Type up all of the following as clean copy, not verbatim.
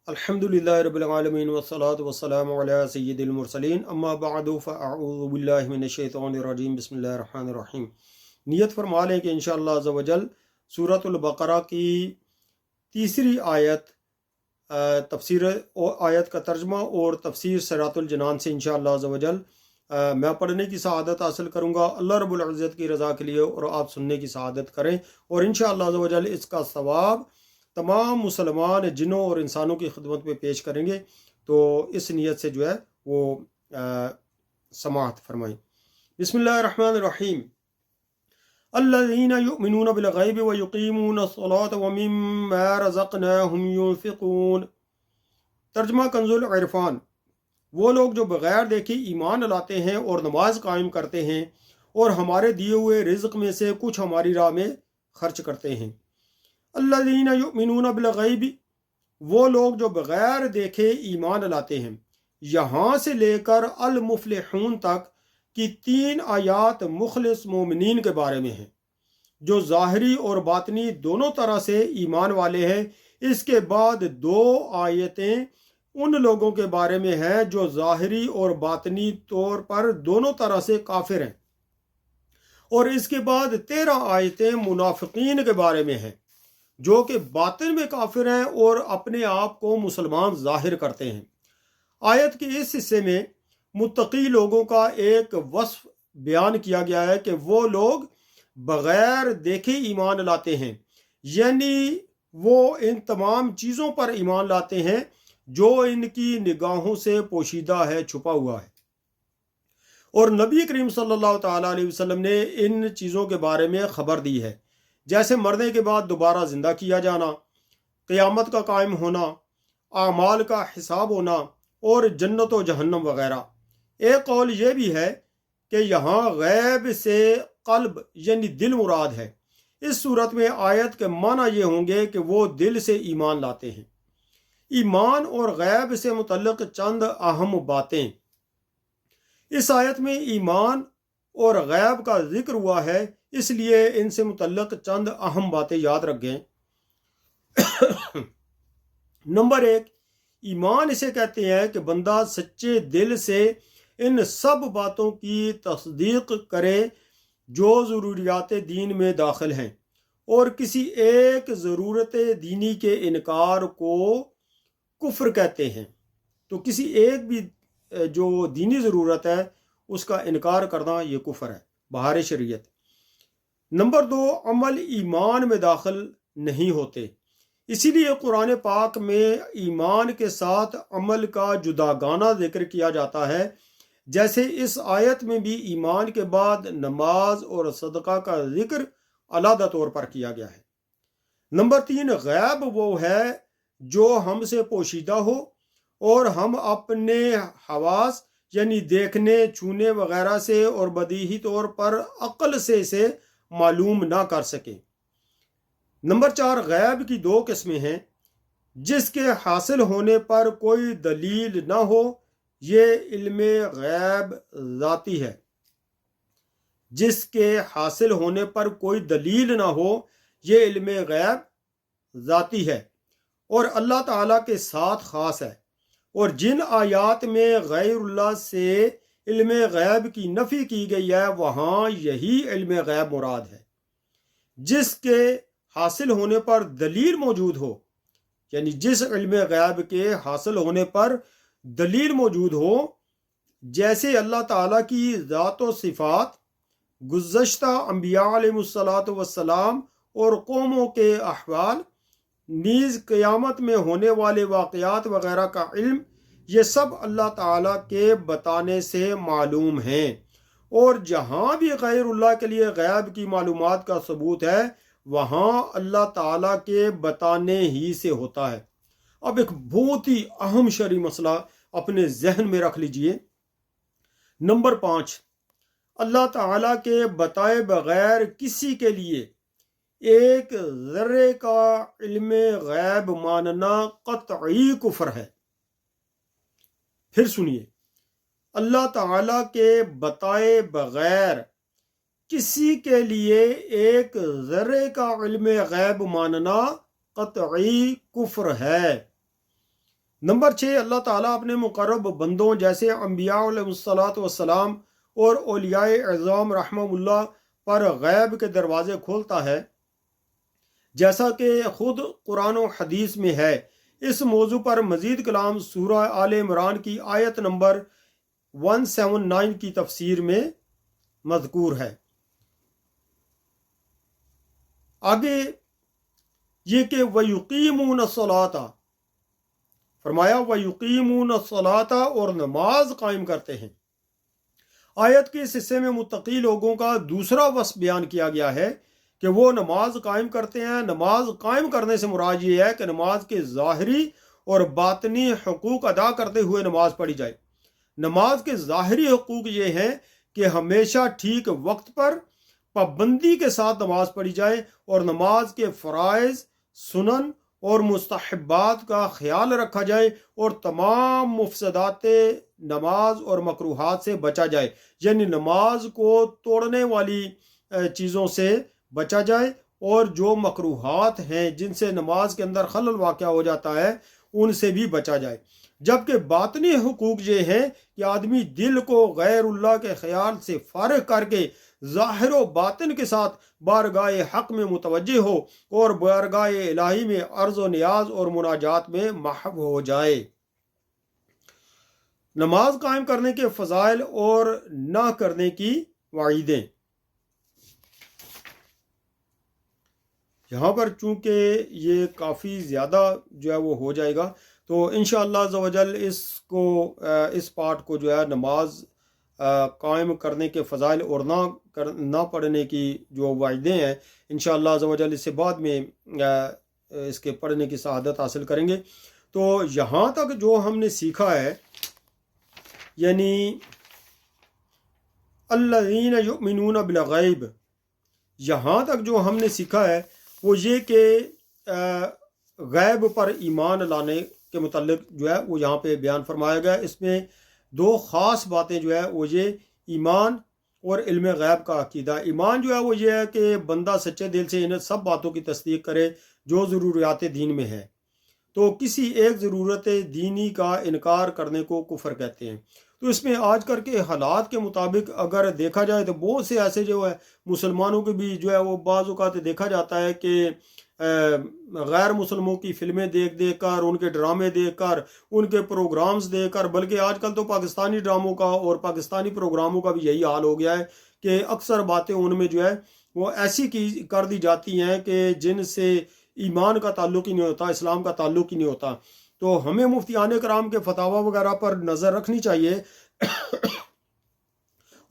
الحمدللہ رب العالمین والصلاة والسلام علی سید المرسلین اما بعد فاعوذ باللہ من الشیطان الرجیم بسم اللہ الرحمن الرحیم۔ نیت فرما لیں کہ انشاءاللہ عز و جل سورۃ البقرہ کی تیسری آیت تفسیر آیت کا ترجمہ اور تفسیر صراط الجنان سے انشاءاللہ عز و جل میں پڑھنے کی سعادت حاصل کروں گا، اللہ رب العزت کی رضا کے لیے، اور آپ سننے کی سعادت کریں، اور انشاءاللہ عز و جل اس کا ثواب تمام مسلمان جنوں اور انسانوں کی خدمت میں پیش کریں گے۔ تو اس نیت سے جو ہے وہ سماعت فرمائیں۔ بسم اللہ الرحمن الرحیم۔ الذین یؤمنون بالغیب ویقیمون الصلاة ومما رزقناہم ينفقون۔ ترجمہ کنز العرفان۔ وہ لوگ جو بغیر دیکھے ایمان لاتے ہیں اور نماز قائم کرتے ہیں اور ہمارے دیے ہوئے رزق میں سے کچھ ہماری راہ میں خرچ کرتے ہیں۔ الذین یؤمنون بالغیب، وہ لوگ جو بغیر دیکھے ایمان لاتے ہیں۔ یہاں سے لے کر المفلحون تک کی 3 آیات مخلص مومنین کے بارے میں ہیں، جو ظاہری اور باطنی دونوں طرح سے ایمان والے ہیں۔ اس کے بعد 2 آیتیں ان لوگوں کے بارے میں ہیں جو ظاہری اور باطنی طور پر دونوں طرح سے کافر ہیں، اور اس کے بعد 13 آیتیں منافقین کے بارے میں ہیں، جو کہ باطن میں کافر ہیں اور اپنے آپ کو مسلمان ظاہر کرتے ہیں۔ آیت کے اس حصے میں متقی لوگوں کا ایک وصف بیان کیا گیا ہے کہ وہ لوگ بغیر دیکھے ایمان لاتے ہیں، یعنی وہ ان تمام چیزوں پر ایمان لاتے ہیں جو ان کی نگاہوں سے پوشیدہ ہے، چھپا ہوا ہے، اور نبی کریم صلی اللہ تعالیٰ علیہ وسلم نے ان چیزوں کے بارے میں خبر دی ہے، جیسے مرنے کے بعد دوبارہ زندہ کیا جانا، قیامت کا قائم ہونا، اعمال کا حساب ہونا، اور جنت و جہنم وغیرہ۔ ایک قول یہ بھی ہے کہ یہاں غیب سے قلب یعنی دل مراد ہے۔ اس صورت میں آیت کے معنی یہ ہوں گے کہ وہ دل سے ایمان لاتے ہیں۔ ایمان اور غیب سے متعلق چند اہم باتیں۔ اس آیت میں ایمان اور غیب کا ذکر ہوا ہے، اس لیے ان سے متعلق چند اہم باتیں یاد رکھیں۔ نمبر 1، ایمان اسے کہتے ہیں کہ بندہ سچے دل سے ان سب باتوں کی تصدیق کرے جو ضروریات دین میں داخل ہیں، اور کسی ایک ضرورت دینی کے انکار کو کفر کہتے ہیں۔ تو کسی ایک بھی جو دینی ضرورت ہے اس کا انکار کرنا یہ کفر ہے بہار شریعت۔ نمبر 2، عمل ایمان میں داخل نہیں ہوتے، اسی لیے قرآن پاک میں ایمان کے ساتھ عمل کا جداگانہ ذکر کیا جاتا ہے، جیسے اس آیت میں بھی ایمان کے بعد نماز اور صدقہ کا ذکر علیحدہ طور پر کیا گیا ہے۔ نمبر 3، غیب وہ ہے جو ہم سے پوشیدہ ہو اور ہم اپنے حواس یعنی دیکھنے، چھونے وغیرہ سے اور بدیہی طور پر عقل سے اسے معلوم نہ کر سکیں۔ نمبر 4، غیب کی 2 قسمیں ہیں، جس کے حاصل ہونے پر کوئی دلیل نہ ہو، یہ علم غیب ذاتی ہے۔ جس کے حاصل ہونے پر کوئی دلیل نہ ہو، یہ علم غیب ذاتی ہے اور اللہ تعالیٰ کے ساتھ خاص ہے، اور جن آیات میں غیر اللہ سے علم غیب کی نفی کی گئی ہے وہاں یہی علم غیب مراد ہے۔ جس کے حاصل ہونے پر دلیل موجود ہو، یعنی جس علم غیب کے حاصل ہونے پر دلیل موجود ہو، جیسے اللہ تعالیٰ کی ذات و صفات، گزشتہ انبیاء علیہ السلام اور قوموں کے احوال، نیز قیامت میں ہونے والے واقعات وغیرہ کا علم، یہ سب اللہ تعالیٰ کے بتانے سے معلوم ہیں، اور جہاں بھی غیر اللہ کے لیے غیب کی معلومات کا ثبوت ہے وہاں اللہ تعالیٰ کے بتانے ہی سے ہوتا ہے۔ اب ایک بہت ہی اہم شرعی مسئلہ اپنے ذہن میں رکھ لیجئے۔ نمبر 5، اللہ تعالیٰ کے بتائے بغیر کسی کے لیے ایک ذرے کا علم غیب ماننا قطعی کفر ہے۔ پھر سنیے، اللہ تعالیٰ کے بتائے بغیر کسی کے لیے ایک ذرے کا علم غیب ماننا قطعی کفر ہے۔ نمبر 6، اللہ تعالیٰ اپنے مقرب بندوں جیسے انبیاء علیہ الصلاۃ والسلام اور اولیاء اعظام رحمہ اللہ پر غیب کے دروازے کھولتا ہے، جیسا کہ خود قرآن و حدیث میں ہے۔ اس موضوع پر مزید کلام سورہ آل عمران کی آیت نمبر 179 کی تفسیر میں مذکور ہے۔ آگے یہ کہ وَيُقِيمُونَ الصَّلَاةَ، فرمایا وَيُقِيمُونَ الصَّلَاةَ، اور نماز قائم کرتے ہیں۔ آیت کے اس حصے میں متقی لوگوں کا دوسرا وصف بیان کیا گیا ہے کہ وہ نماز قائم کرتے ہیں۔ نماز قائم کرنے سے مراد یہ ہے کہ نماز کے ظاہری اور باطنی حقوق ادا کرتے ہوئے نماز پڑھی جائے۔ نماز کے ظاہری حقوق یہ ہیں کہ ہمیشہ ٹھیک وقت پر پابندی کے ساتھ نماز پڑھی جائے اور نماز کے فرائض، سنن اور مستحبات کا خیال رکھا جائے اور تمام مفسدات نماز اور مکروہات سے بچا جائے، یعنی نماز کو توڑنے والی چیزوں سے بچا جائے اور جو مکروہات ہیں جن سے نماز کے اندر خلل واقع ہو جاتا ہے ان سے بھی بچا جائے۔ جبکہ باطنی حقوق یہ ہیں کہ آدمی دل کو غیر اللہ کے خیال سے فارغ کر کے ظاہر و باطن کے ساتھ بارگاہ حق میں متوجہ ہو اور بارگاہ الہی میں عرض و نیاز اور مناجات میں محو ہو جائے۔ نماز قائم کرنے کے فضائل اور نہ کرنے کی وعیدیں۔ یہاں پر چونکہ یہ کافی زیادہ جو ہے وہ ہو جائے گا، تو انشاءاللہ عز و جل اس پارٹ کو جو ہے نماز قائم کرنے کے فضائل اور نہ پڑھنے کی جو وعدیں ہیں، انشاءاللہ عز و جل اس سے بعد میں اس کے پڑھنے کی سعادت حاصل کریں گے۔ تو یہاں تک جو ہم نے سیکھا ہے، یعنی الذین یؤمنون بالغیب، یہاں تک جو ہم نے سیکھا ہے وہ یہ کہ غیب پر ایمان لانے کے متعلق جو ہے وہ یہاں پہ بیان فرمایا گیا۔ اس میں دو خاص باتیں جو ہے وہ یہ ایمان اور علم غیب کا عقیدہ۔ ایمان جو ہے وہ یہ ہے کہ بندہ سچے دل سے ان سب باتوں کی تصدیق کرے جو ضروریات دین میں ہے۔ تو کسی ایک ضرورت دینی کا انکار کرنے کو کفر کہتے ہیں۔ تو اس میں آج کل کے حالات کے مطابق اگر دیکھا جائے تو بہت سے ایسے جو ہے مسلمانوں کے بھی جو ہے وہ بعض اوقات دیکھا جاتا ہے کہ غیر مسلموں کی فلمیں دیکھ کر، ان کے ڈرامے دیکھ کر، ان کے پروگرامز دیکھ کر، بلکہ آج کل تو پاکستانی ڈراموں کا اور پاکستانی پروگراموں کا بھی یہی حال ہو گیا ہے کہ اکثر باتیں ان میں جو ہے وہ ایسی کر دی جاتی ہیں کہ جن سے ایمان کا تعلق ہی نہیں ہوتا، اسلام کا تعلق ہی نہیں ہوتا۔ تو ہمیں مفتیان کرام کے فتاوی وغیرہ پر نظر رکھنی چاہیے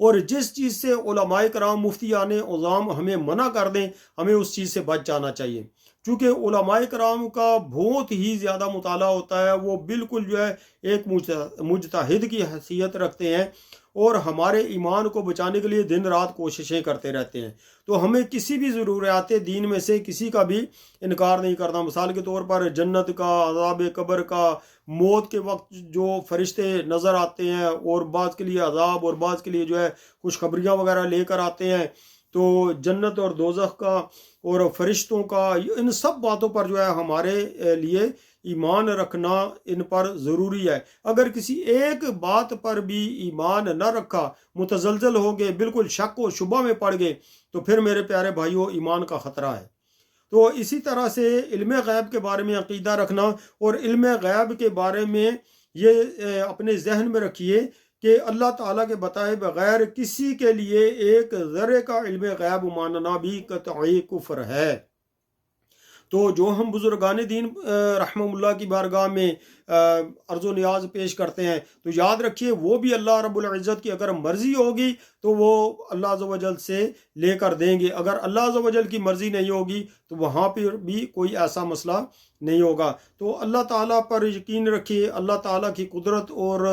اور جس چیز سے علماء کرام، مفتیان عظام ہمیں منع کر دیں، ہمیں اس چیز سے بچ جانا چاہیے، چونکہ علماء کرام کا بہت ہی زیادہ مطالعہ ہوتا ہے، وہ بالکل جو ہے ایک مجتہد کی حیثیت رکھتے ہیں اور ہمارے ایمان کو بچانے کے لیے دن رات کوششیں کرتے رہتے ہیں۔ تو ہمیں کسی بھی ضروریات دین میں سے کسی کا بھی انکار نہیں کرنا۔ مثال کے طور پر جنت کا، عذاب قبر کا، موت کے وقت جو فرشتے نظر آتے ہیں اور بعض کے لیے عذاب اور بعض کے لیے جو ہے خوشخبریاں وغیرہ لے کر آتے ہیں، تو جنت اور دوزخ کا اور فرشتوں کا، ان سب باتوں پر جو ہے ہمارے لیے ایمان رکھنا ان پر ضروری ہے۔ اگر کسی ایک بات پر بھی ایمان نہ رکھا، متزلزل ہو گئے، بالکل شک و شبہ میں پڑ گئے، تو پھر میرے پیارے بھائیوں ایمان کا خطرہ ہے۔ تو اسی طرح سے علم غیب کے بارے میں عقیدہ رکھنا، اور علم غیب کے بارے میں یہ اپنے ذہن میں رکھیے کہ اللہ تعالیٰ کے بتائے بغیر کسی کے لیے ایک ذرے کا علم غیب ماننا بھی قطعی کفر ہے۔ تو جو ہم بزرگان دین رحمہ اللہ کی بارگاہ میں عرض و نیاز پیش کرتے ہیں، تو یاد رکھیے وہ بھی اللہ رب العزت کی اگر مرضی ہوگی تو وہ اللہ عز و جل سے لے کر دیں گے، اگر اللہ عز و جل کی مرضی نہیں ہوگی تو وہاں پر بھی کوئی ایسا مسئلہ نہیں ہوگا۔ تو اللہ تعالیٰ پر یقین رکھیے، اللہ تعالیٰ کی قدرت اور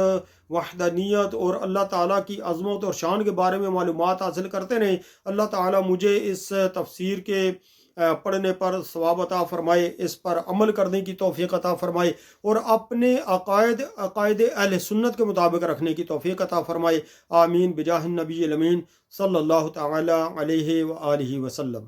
وحدانیت اور اللہ تعالیٰ کی عظمت اور شان کے بارے میں معلومات حاصل کرتے رہیں۔ اللہ تعالیٰ مجھے اس تفسیر کے پڑھنے پر ثواب عطا فرمائے، اس پر عمل کرنے کی توفیق عطا فرمائے اور اپنے عقائد اہل سنت کے مطابق رکھنے کی توفیق عطا فرمائے۔ آمین بجاہ النبی الامین صلی اللہ تعالی علیہ وآلہ وسلم۔